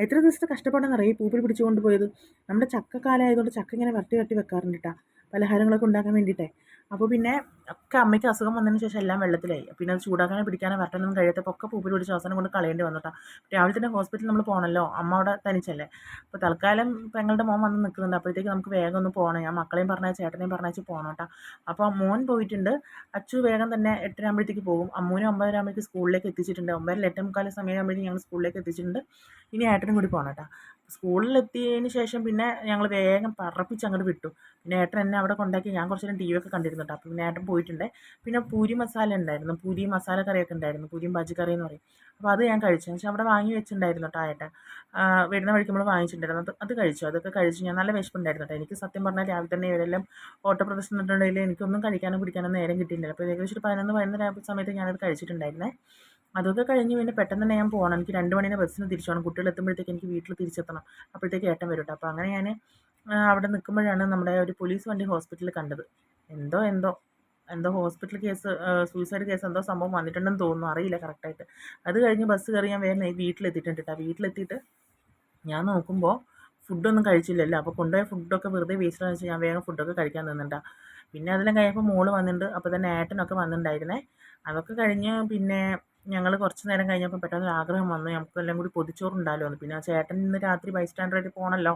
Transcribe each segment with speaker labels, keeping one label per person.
Speaker 1: എത്ര ദിവസത്തെ കഷ്ടപ്പാടെന്നറിയാം ഈ പൂപ്പിൽ പിടിച്ചുകൊണ്ട് പോയത്. നമ്മുടെ ചക്കക്കാലമായതുകൊണ്ട് ചക്ക ഇങ്ങനെ വരട്ടി വരട്ടി വെക്കാറുണ്ട് കേട്ടോ, പലഹാരങ്ങളൊക്കെ ഉണ്ടാക്കാൻ വേണ്ടിയിട്ടേ. അപ്പോൾ പിന്നെ ഒക്കെ അമ്മയ്ക്ക് അസുഖം വന്നതിന് ശേഷം എല്ലാം വെള്ളത്തിലായി. പിന്നെ അത് ചൂടാക്കാനോ പിടിക്കാനോ വരട്ടാനൊന്നും കഴിയാത്തപ്പോൾ ഒക്കെ പൂപ്പിൽ പിടിച്ച് അവസാനം കൊണ്ട് കളയേണ്ടി വന്നു കേട്ടോ. രാവിലെ തന്നെ ഹോസ്പിറ്റലിൽ നമ്മൾ പോകണമല്ലോ, അമ്മ അവിടെ തനിച്ചല്ലേ. അപ്പോൾ തൽക്കാലം പെങ്ങളുടെ മോൻ വന്ന് നിൽക്കുന്നുണ്ട്. അപ്പോഴത്തേക്ക് നമുക്ക് വേഗം ഒന്ന് പോകണം. ഞാൻ മക്കളെയും പറഞ്ഞയച്ച് ചേട്ടനെയും പറഞ്ഞയച്ച് പോകണം കേട്ടോ. അപ്പോൾ മോൻ പോയിട്ടുണ്ട്. അച്ചു വേഗം തന്നെ 8:30 പോകും. അമ്മൂനും 9:30 സ്കൂളിലേക്ക് എത്തിച്ചിട്ടുണ്ട്. 9:00 8:45 സമയമാകുമ്പോഴേക്കും ഞങ്ങൾ സ്കൂളിലേക്ക് എത്തിച്ചിട്ടുണ്ട്. ഇനി ഏട്ടനും കൂടി പോകണം കേട്ടോ. സ്കൂളിലെത്തിയതിന് ശേഷം പിന്നെ ഞങ്ങൾ വേഗം പറപ്പിച്ച് അങ്ങോട്ട് വിട്ടു. പിന്നെ ഏട്ടൻ എന്നെ അവിടെ കൊണ്ടാക്കി ഞാൻ കുറച്ച് നേരം ടി വി ഒക്കെ കണ്ടിരുന്നു കേട്ടോ. അപ്പോൾ പിന്നെ ഏട്ടൻ പോയിട്ടുണ്ട്. പിന്നെ പൂരി മസാല ഉണ്ടായിരുന്നു, പൂരി മസാല കറിയൊക്കെ ഉണ്ടായിരുന്നു, പൂരിയും ബജി കറി എന്ന് പറയും. അപ്പോൾ അത് ഞാൻ കഴിച്ചു. പക്ഷേ അവിടെ വാങ്ങി വെച്ചിട്ടുണ്ടായിരുന്നു കേട്ടോ ഏട്ടൻ. വരുന്ന വഴിക്ക് നമ്മൾ വാങ്ങിച്ചിട്ടുണ്ടായിരുന്നു. അത് കഴിച്ചു. അതൊക്കെ കഴിച്ചു. ഞാൻ നല്ല വിശപ്പുണ്ടായിരുന്നു കേട്ടോ. എനിക്ക് സത്യം പറഞ്ഞാൽ രാവിലെ തന്നെ ഇവരെല്ലാം ഓട്ടപ്രദർശനം നിന്നിട്ടുണ്ടെങ്കിൽ എനിക്കൊന്നും കഴിക്കാനോ പിടിക്കാനോ നേരം കിട്ടിയിട്ടില്ല. അപ്പോൾ ഏകദേശം ഒരു 11 സമയത്ത് ഞാനത് കഴിച്ചിട്ടുണ്ടായിരുന്നേ. അതൊക്കെ കഴിഞ്ഞ് പിന്നെ പെട്ടെന്ന് തന്നെ ഞാൻ പോകണം. എനിക്ക് 2 മണീൻ്റെ ബസ്സിന് തിരിച്ചു പോകണം. കുട്ടികൾ എത്തുമ്പോഴത്തേക്ക് എനിക്ക് വീട്ടിൽ തിരിച്ചെത്തണം. അപ്പോഴത്തേക്ക് ഏട്ടൻ വരും കേട്ടോ. അപ്പോൾ അങ്ങനെ ഞാൻ അവിടെ നിൽക്കുമ്പോഴാണ് നമ്മുടെ ഒരു പോലീസ് വണ്ടി ഹോസ്പിറ്റലിൽ കണ്ടത്. എന്തോ എന്തോ എന്തോ ഹോസ്പിറ്റൽ കേസ്, സൂയിസൈഡ് കേസ് എന്തോ സംഭവം വന്നിട്ടുണ്ടെന്ന് തോന്നുന്നു, അറിയില്ല കറക്റ്റായിട്ട്. അത് കഴിഞ്ഞ് ബസ് കയറി ഞാൻ വേഗം വീട്ടിലെത്തിയിട്ടുണ്ട് കേട്ടോ. വീട്ടിലെത്തിയിട്ട് ഞാൻ നോക്കുമ്പോൾ ഫുഡൊന്നും കഴിച്ചില്ലല്ലോ. അപ്പോൾ കൊണ്ടുപോയ ഫുഡൊക്കെ വെറുതെ വേസ്റ്റാണെന്ന് വെച്ചാൽ ഞാൻ വേഗം ഫുഡൊക്കെ കഴിക്കാൻ നിന്നിട്ടാ. പിന്നെ അതെല്ലാം കഴിഞ്ഞപ്പോൾ മോള് വന്നിട്ടുണ്ട്. അപ്പോൾ തന്നെ ഏട്ടനൊക്കെ വന്നിട്ടുണ്ടായിരുന്നേ. അതൊക്കെ കഴിഞ്ഞ് പിന്നെ ഞങ്ങൾ കുറച്ച് നേരം കഴിഞ്ഞപ്പോൾ പെട്ടെന്ന് ആഗ്രഹം വന്നു നമുക്കെല്ലാം കൂടി പൊതിച്ചോറുണ്ടാലോ എന്ന്. പിന്നെ ചേട്ടൻ ഇന്ന് രാത്രി ബൈസ്റ്റാൻഡറായിട്ട് പോകണമല്ലോ.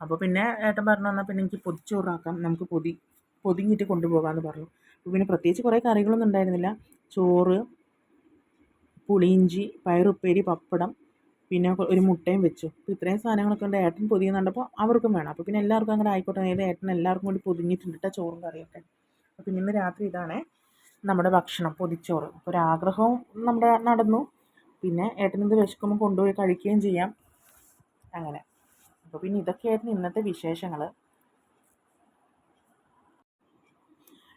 Speaker 1: അപ്പോൾ പിന്നെ ഏട്ടൻ പറഞ്ഞു തന്നാൽ പിന്നെ എനിക്ക് പൊതിച്ചോറാക്കാം, നമുക്ക് പൊതിഞ്ഞിട്ട് കൊണ്ടുപോകാമെന്ന് പറഞ്ഞു. അപ്പോൾ പിന്നെ പ്രത്യേകിച്ച് കുറേ കറികളൊന്നും ഉണ്ടായിരുന്നില്ല. ചോറ്, പുളിയിഞ്ചി, പയറുപ്പേരി, പപ്പടം, പിന്നെ ഒരു മുട്ടയും വെച്ചു. അപ്പോൾ ഇത്രയും സാധനങ്ങളൊക്കെ ഉണ്ട്. ഏട്ടൻ പൊതിയുന്നുണ്ടപ്പോൾ അവർക്കും വേണം. അപ്പോൾ പിന്നെ എല്ലാവർക്കും അങ്ങനെ ആയിക്കോട്ടെ, ഏട്ടൻ എല്ലാവർക്കും കൂടി പൊതിഞ്ഞിട്ടുണ്ട് കേട്ടോ ചോറും കറിയൊക്കെ. അപ്പോൾ ഇന്ന് രാത്രി ഇതാണേ നമ്മുടെ ഭക്ഷണം, പൊതിച്ചോറ്. അപ്പോൾ ഒരാഗ്രഹവും നമ്മുടെ നടന്നു. പിന്നെ ഏട്ടനെന്ത് വിശക്കുമ്പോൾ കൊണ്ടുപോയി കഴിക്കുകയും ചെയ്യാം. അങ്ങനെ. അപ്പോൾ പിന്നെ ഇതൊക്കെയായിരുന്നു ഇന്നത്തെ വിശേഷങ്ങൾ.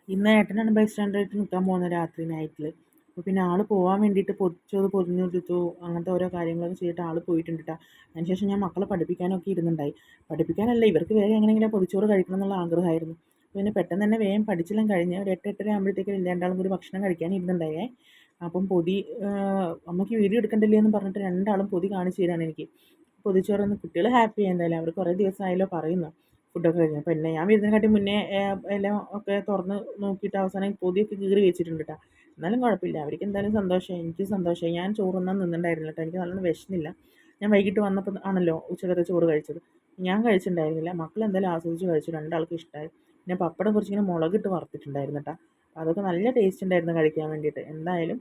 Speaker 1: ഇന്ന് ഏട്ടനാണ് ബൈസ്റ്റാൻഡറായിട്ട് നിൽക്കാൻ പോകുന്നത് രാത്രി നൈറ്റിൽ. അപ്പോൾ പിന്നെ ആൾ പോകാൻ വേണ്ടിയിട്ട് പൊതിഞ്ഞെടുത്തു, അങ്ങനത്തെ ഓരോ കാര്യങ്ങളൊക്കെ ചെയ്തിട്ട് ആൾ പോയിട്ടുണ്ട് കേട്ടോ. അതിനുശേഷം ഞാൻ മക്കളെ പഠിപ്പിക്കാനൊക്കെ ഇരുന്നുണ്ടായി. പഠിപ്പിക്കാനല്ല, ഇവർക്ക് വേഗം എങ്ങനെയെങ്കിലും പൊതിച്ചോറ് കഴിക്കണം എന്നുള്ള ആഗ്രഹമായിരുന്നു. പിന്നെ പെട്ടെന്ന് തന്നെ വേഗം പഠിച്ചെല്ലാം കഴിഞ്ഞ് ഒരു 8-8:30 ആകുമ്പോഴത്തേക്കും രണ്ടാളും കൂടി ഭക്ഷണം കഴിക്കാൻ ഇരുന്നുണ്ടായേ. അപ്പം അമ്മയ്ക്ക് വീഡിയോ എടുക്കണ്ടല്ലേ എന്ന് പറഞ്ഞിട്ട് രണ്ടാളും പൊതി കാണിച്ചു തരാണ് എനിക്ക്. പൊതിച്ചോറൊന്ന് കുട്ടികൾ ഹാപ്പിയായി എന്തായാലും. അവർ കുറേ ദിവസമായല്ലോ പറയുന്നു ഫുഡൊക്കെ കഴിഞ്ഞു. അപ്പോൾ ഞാൻ വരുന്നതിനെക്കാട്ടി മുന്നേ എല്ലാം ഒക്കെ തുറന്ന് നോക്കിയിട്ട് അവസാനം പൊതിയൊക്കെ കീറി വെച്ചിട്ടുണ്ട് കേട്ടോ. എന്നാലും കുഴപ്പമില്ല, അവർക്ക് എന്തായാലും സന്തോഷമായി, എനിക്കും സന്തോഷമായി. ഞാൻ ചോറൊന്നും നിന്നുണ്ടായിരുന്നില്ല കേട്ടോ. എനിക്ക് നല്ലോണം വിശന്നില്ല. ഞാൻ വൈകിട്ട് വന്നപ്പോൾ ആണല്ലോ ഉച്ചക്കത്തെ ചോറ് കഴിച്ചത്. ഞാൻ കഴിച്ചിട്ടുണ്ടായിരുന്നില്ല. മക്കൾ എന്തായാലും ആസ്വദിച്ച് കഴിച്ചു, രണ്ടാൾക്കും ഇഷ്ടമായി. പിന്നെ പപ്പടം കുറച്ചിങ്ങനെ മുളകിട്ട് വറുത്തിട്ടുണ്ടായിരുന്നു കേട്ടോ. അതൊക്കെ നല്ല ടേസ്റ്റ് ഉണ്ടായിരുന്നു കഴിക്കാൻ വേണ്ടിയിട്ട്. എന്തായാലും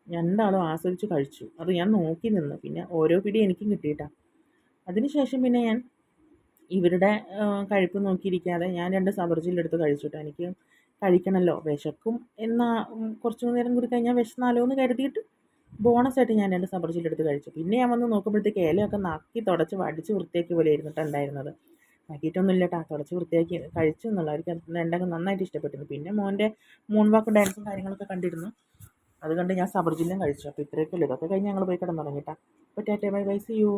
Speaker 1: രണ്ടാളും ആസ്വദിച്ച് കഴിച്ചു. അത് ഞാൻ നോക്കി നിന്ന്. പിന്നെ ഓരോ പിടി എനിക്കും കിട്ടിയിട്ടാ. അതിനുശേഷം പിന്നെ ഞാൻ ഇവരുടെ കഴിപ്പ് നോക്കിയിരിക്കാതെ ഞാൻ 2 സബർജിലെടുത്ത് കഴിച്ചു കേട്ടോ. എനിക്ക് കഴിക്കണമല്ലോ, വിശക്കും കുറച്ച് നേരം കൂടി കഴിഞ്ഞാൽ വിശന്നാലോ എന്ന് കരുതിയിട്ട് ബോണസായിട്ട് ഞാൻ 2 സബർജിലെടുത്ത് കഴിച്ചു. പിന്നെ ഞാൻ വന്ന് നോക്കുമ്പോഴത്തേക്ക് ഇലയൊക്കെ നക്കി തുടച്ച് വടിച്ച് വൃത്തിയാക്കിയ പോലെ ഇരുന്നിട്ടുണ്ടായിരുന്നത്. നക്കിയിട്ടൊന്നുമില്ല കേട്ടോ, തുടച്ച് വൃത്തിയാക്കി കഴിച്ചു എന്നുള്ള. അവർക്ക് രണ്ടൊക്കെ നന്നായിട്ട് ഇഷ്ടപ്പെട്ടിരുന്നു. പിന്നെ മോൻ്റെ മൂൺ വാക്ക് ഡാൻസും കാര്യങ്ങളൊക്കെ കണ്ടിരുന്നു. അത് കണ്ട് ഞാൻ സബർജിലും കഴിച്ചു. അപ്പോൾ ഇത്രയൊക്കെ ഉള്ളൂ. ഇതൊക്കെ കഴിഞ്ഞ് ഞങ്ങൾ പോയി കിടന്നുറങ്ങി കേട്ടോ. അപ്പോൾ tata bye bye, see U.